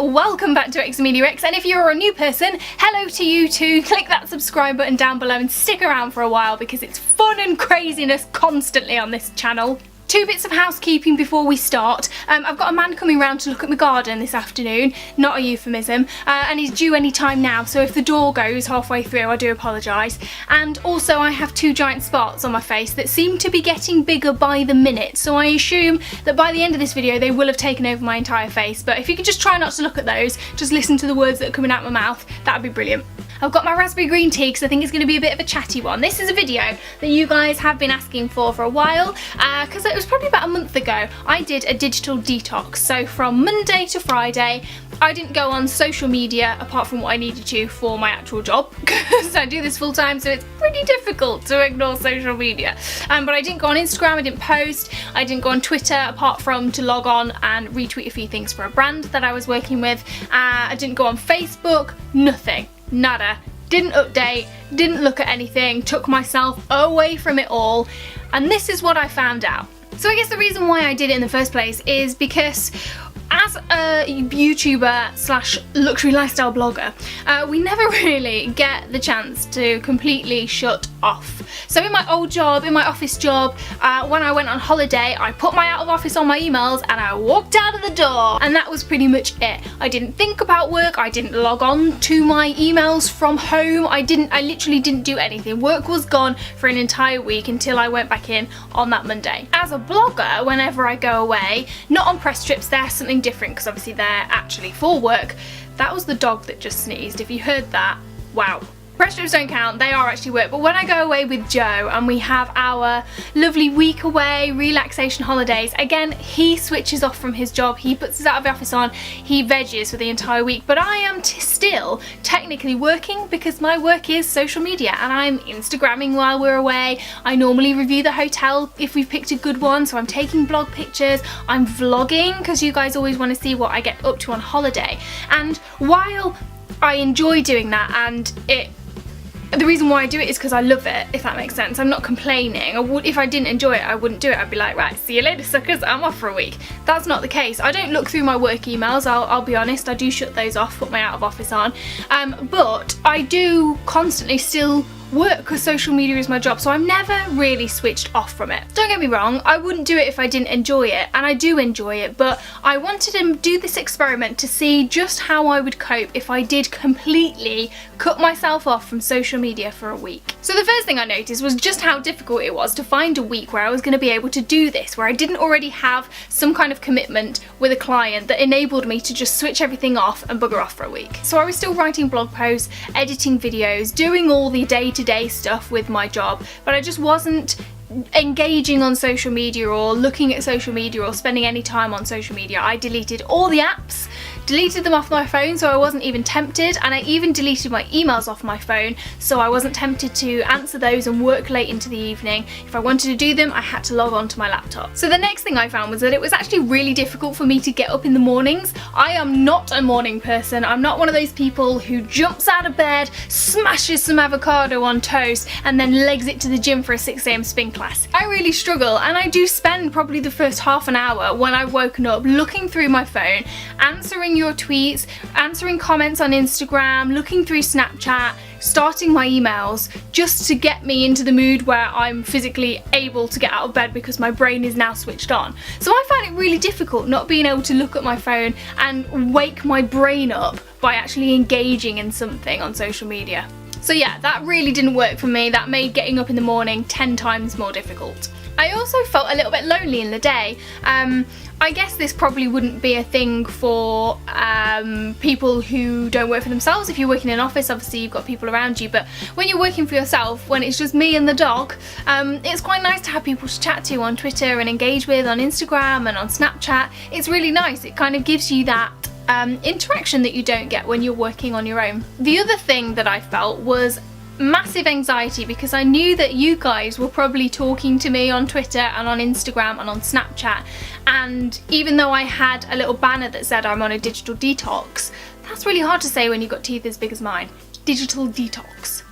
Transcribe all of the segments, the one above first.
welcome back to xameliax, and if you're a new person, hello to you too. Click that subscribe button down below and stick around for a while because it's fun and craziness constantly on this channel. Two bits of housekeeping before we start. I've got a man coming round to look at my garden this afternoon, not a euphemism, and he's due any time now, so if the door goes halfway through I do apologise. And also I have two giant spots on my face that seem to be getting bigger by the minute, so I assume that by the end of this video they will have taken over my entire face, but if you could just try not to look at those, just listen to the words that are coming out of my mouth, that would be brilliant. I've got my raspberry green tea because I think it's going to be a bit of a chatty one. This is a video that you guys have been asking for a while, because it was probably about a month ago I did a digital detox. So from Monday to Friday I didn't go on social media apart from what I needed to for my actual job, because I do this full time, so it's pretty difficult to ignore social media. But I didn't go on Instagram, I didn't post, I didn't go on Twitter apart from to log on and retweet a few things for a brand that I was working with. I didn't go on Facebook, nothing. Nada. Didn't update, didn't look at anything, took myself away from it all, and this is what I found out. So I guess the reason why I did it in the first place is because as a YouTuber slash luxury lifestyle blogger, we never really get the chance to completely shut off. So in my old job, in my office job, when I went on holiday, I put my out of office on my emails and I walked out of the door, and that was pretty much it. I didn't think about work, I didn't log on to my emails from home, I literally didn't do anything. Work was gone for an entire week until I went back in on that Monday. As a blogger, whenever I go away, not on press trips, there's something different because obviously they're actually for work. That was the dog that just sneezed. If you heard that, wow. Press trips don't count, they are actually work, but when I go away with Joe and we have our lovely week away, relaxation holidays, again, he switches off from his job, he puts his out of the office on, he veggies for the entire week, but I am still technically working because my work is social media, and I'm Instagramming while we're away. I normally review the hotel if we've picked a good one, so I'm taking blog pictures, I'm vlogging because you guys always want to see what I get up to on holiday, and while I enjoy doing that, and the reason why I do it is because I love it, if that makes sense. I'm not complaining. If I didn't enjoy it, I wouldn't do it. I'd be like, right, see you later suckers, I'm off for a week. That's not the case. I don't look through my work emails, I'll be honest. I do shut those off, put my out of office on. But I do constantly still work because social media is my job, so I'm never really switched off from it. Don't get me wrong, I wouldn't do it if I didn't enjoy it, and I do enjoy it, but I wanted to do this experiment to see just how I would cope if I did completely cut myself off from social media for a week. So the first thing I noticed was just how difficult it was to find a week where I was going to be able to do this, where I didn't already have some kind of commitment with a client that enabled me to just switch everything off and bugger off for a week. So I was still writing blog posts, editing videos, doing all the day-to-day stuff with my job, but I just wasn't engaging on social media or looking at social media or spending any time on social media. I deleted all the apps, deleted them off my phone so I wasn't even tempted, and I even deleted my emails off my phone so I wasn't tempted to answer those and work late into the evening. If I wanted to do them, I had to log on to my laptop. So the next thing I found was that it was actually really difficult for me to get up in the mornings. I am not a morning person. I'm not one of those people who jumps out of bed, smashes some avocado on toast and then legs it to the gym for a 6 AM spin class. I really struggle, and I do spend probably the first half an hour when I've woken up looking through my phone, answering your tweets, answering comments on Instagram, looking through Snapchat, starting my emails, just to get me into the mood where I'm physically able to get out of bed because my brain is now switched on. So I find it really difficult not being able to look at my phone and wake my brain up by actually engaging in something on social media. So yeah, that really didn't work for me. That made getting up in the morning 10 times more difficult. I also felt a little bit lonely in the day. I guess this probably wouldn't be a thing for people who don't work for themselves. If you're working in an office, obviously you've got people around you, but when you're working for yourself, when it's just me and the dog, it's quite nice to have people to chat to on Twitter and engage with on Instagram and on Snapchat. It's really nice. It kind of gives you that interaction that you don't get when you're working on your own. The other thing that I felt was massive anxiety because I knew that you guys were probably talking to me on Twitter and on Instagram and on Snapchat, and even though I had a little banner that said I'm on a digital detox, that's really hard to say when you've got teeth as big as mine. Digital detox.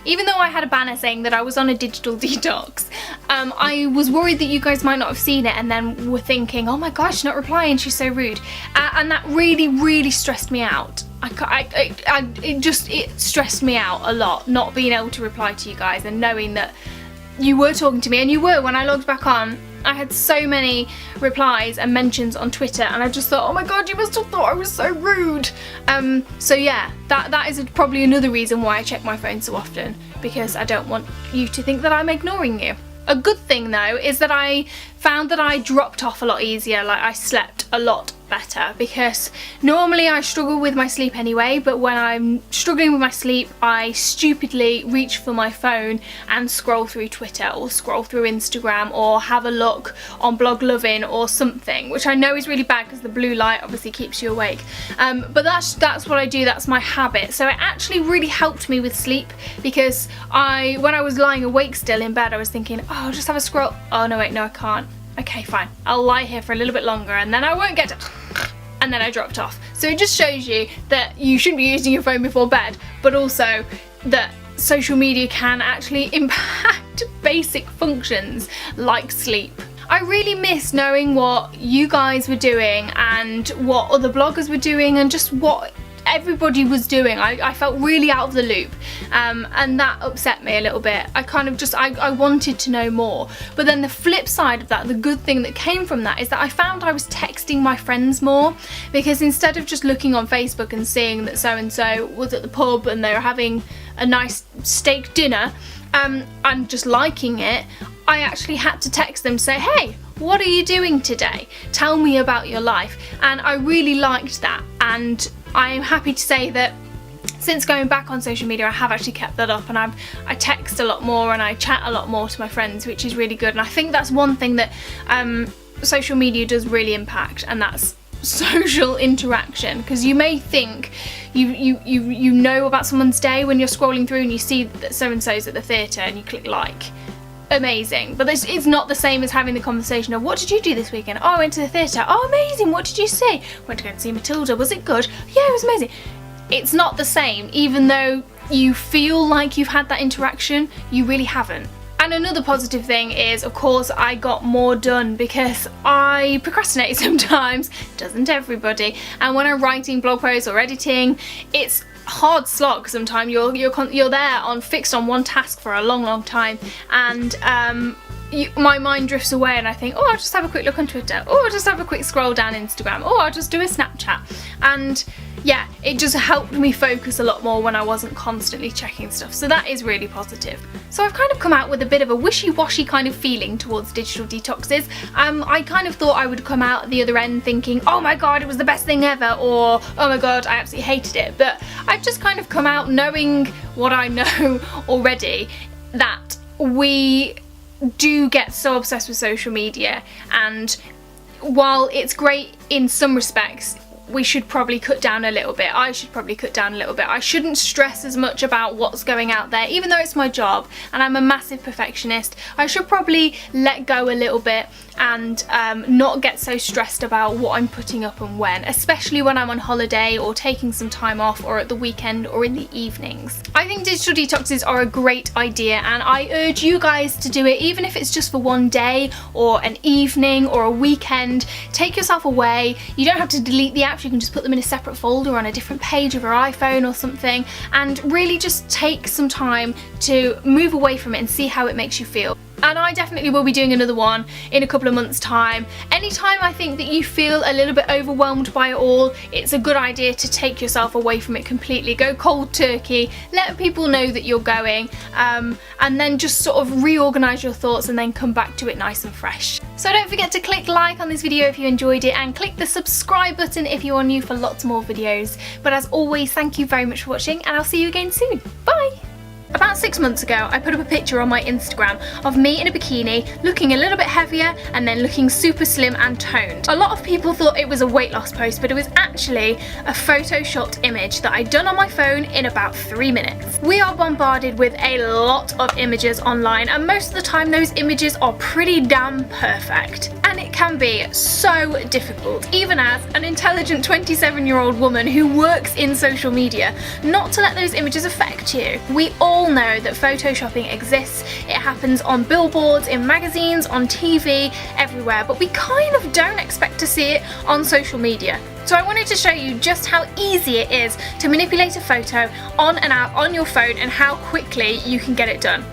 Even though I had a banner saying that I was on a digital detox, I was worried that you guys might not have seen it and then were thinking, oh my gosh, she's not replying, she's so rude. And that really stressed me out. It stressed me out a lot, not being able to reply to you guys and knowing that you were talking to me, and you were. When I logged back on, I had so many replies and mentions on Twitter, and I just thought, oh my god, you must have thought I was so rude. So yeah, that is probably another reason why I check my phone so often, because I don't want you to think that I'm ignoring you. A good thing though is that I found that I dropped off a lot easier, like I slept a lot better, because normally I struggle with my sleep anyway, but when I'm struggling with my sleep I stupidly reach for my phone and scroll through Twitter or scroll through Instagram or have a look on Blog Lovin' or something, which I know is really bad because the blue light obviously keeps you awake, but that's what I do, that's my habit. So it actually really helped me with sleep, because when I was lying awake still in bed I was thinking, oh, I'll just have a scroll, oh no wait, no I can't, okay fine, I'll lie here for a little bit longer and then I won't get to, and then I dropped off. So it just shows you that you shouldn't be using your phone before bed, but also that social media can actually impact basic functions like sleep. I really miss knowing what you guys were doing and what other bloggers were doing and just what everybody was doing. I felt really out of the loop, and that upset me a little bit. I wanted to know more, but then the flip side of that, the good thing that came from that, is that I found I was texting my friends more, because instead of just looking on Facebook and seeing that so and so was at the pub and they were having a nice steak dinner and just liking it, I actually had to text them, say, hey, what are you doing today? Tell me about your life. And I really liked that, and I am happy to say that since going back on social media I have actually kept that up, and I text a lot more and I chat a lot more to my friends, which is really good. And I think that's one thing that social media does really impact, and that's social interaction, because you may think you know about someone's day when you're scrolling through and you see that so and so's at the theatre and you click like. Amazing, but it's not the same as having the conversation of, what did you do this weekend? Oh, I went to the theatre. Oh, amazing, what did you see? Went to go and see Matilda. Was it good? Yeah, it was amazing. It's not the same, even though you feel like you've had that interaction, you really haven't. And another positive thing is, of course, I got more done, because I procrastinate sometimes, doesn't everybody? And when I'm writing blog posts or editing, it's hard slog sometimes. You're there fixed on one task for a long time, and my mind drifts away and I think, oh, I'll just have a quick look on Twitter, oh, I'll just have a quick scroll down Instagram, oh, I'll just do a Snapchat. And yeah, it just helped me focus a lot more when I wasn't constantly checking stuff, so that is really positive. So I've kind of come out with a bit of a wishy-washy kind of feeling towards digital detoxes. I kind of thought I would come out the other end thinking, oh my god, it was the best thing ever, or oh my god, I absolutely hated it. But I've just kind of come out knowing what I know already, that we do get so obsessed with social media, and while it's great in some respects, we should probably cut down a little bit. I should probably cut down a little bit. I shouldn't stress as much about what's going out there, even though it's my job and I'm a massive perfectionist. I should probably let go a little bit and not get so stressed about what I'm putting up and when, especially when I'm on holiday or taking some time off or at the weekend or in the evenings. I think digital detoxes are a great idea, and I urge you guys to do it, even if it's just for one day or an evening or a weekend. Take yourself away. You don't have to delete the apps, you can just put them in a separate folder on a different page of your iPhone or something, and really just take some time to move away from it and see how it makes you feel. And I definitely will be doing another one in a couple of months' time. Anytime I think that you feel a little bit overwhelmed by it all, it's a good idea to take yourself away from it completely. Go cold turkey, let people know that you're going, and then just sort of reorganise your thoughts and then come back to it nice and fresh. So don't forget to click like on this video if you enjoyed it, and click the subscribe button if you are new for lots more videos. But as always, thank you very much for watching, and I'll see you again soon. Bye! About 6 months ago, I put up a picture on my Instagram of me in a bikini, looking a little bit heavier and then looking super slim and toned. A lot of people thought it was a weight loss post, but it was actually a photoshopped image that I'd done on my phone in about 3 minutes. We are bombarded with a lot of images online, and most of the time those images are pretty damn perfect. And it can be so difficult, even as an intelligent 27-year-old woman who works in social media, not to let those images affect you. We all know that photoshopping exists. It happens on billboards, in magazines, on TV, everywhere, but we kind of don't expect to see it on social media. So I wanted to show you just how easy it is to manipulate a photo on and out on your phone and how quickly you can get it done.